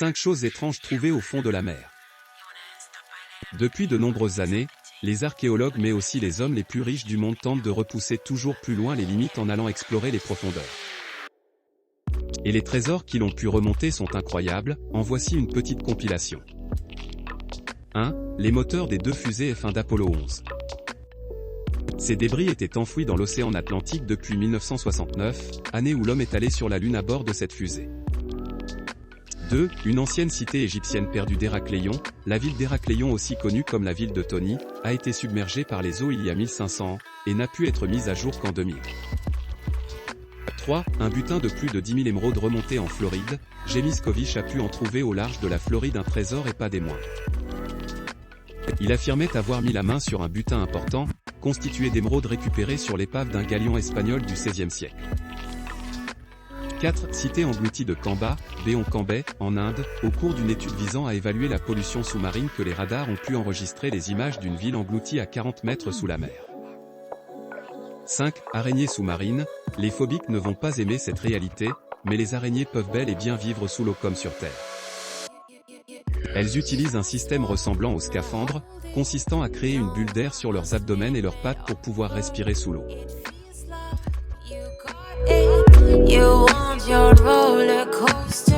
5 choses étranges trouvées au fond de la mer. Depuis de nombreuses années, les archéologues mais aussi les hommes les plus riches du monde tentent de repousser toujours plus loin les limites en allant explorer les profondeurs. Et les trésors qui l'ont pu remonter sont incroyables, en voici une petite compilation. 1. Les moteurs des 2 fusées F1 d'Apollo 11. Ces débris étaient enfouis dans l'océan Atlantique depuis 1969, année où l'homme est allé sur la Lune à bord de cette fusée. 2. Une ancienne cité égyptienne perdue d'Héracléon, la ville d'Héracléon aussi connue comme la ville de Tony, a été submergée par les eaux il y a 1500 ans, et n'a pu être mise à jour qu'en 2000. 3. Un butin de plus de 10 000 émeraudes remonté en Floride, James Kovic a pu en trouver au large de la Floride un trésor et pas des moindres. Il affirmait avoir mis la main sur un butin important, constitué d'émeraudes récupérées sur l'épave d'un galion espagnol du XVIe siècle. 4. Cité engloutie de Kamba, Béon Cambay, en Inde, au cours d'une étude visant à évaluer la pollution sous-marine que les radars ont pu enregistrer les images d'une ville engloutie à 40 mètres sous la mer. 5. Araignées sous-marines, les phobiques ne vont pas aimer cette réalité, mais les araignées peuvent bel et bien vivre sous l'eau comme sur Terre. Elles utilisent un système ressemblant au scaphandre, consistant à créer une bulle d'air sur leurs abdomens et leurs pattes pour pouvoir respirer sous l'eau. You want your roller coaster.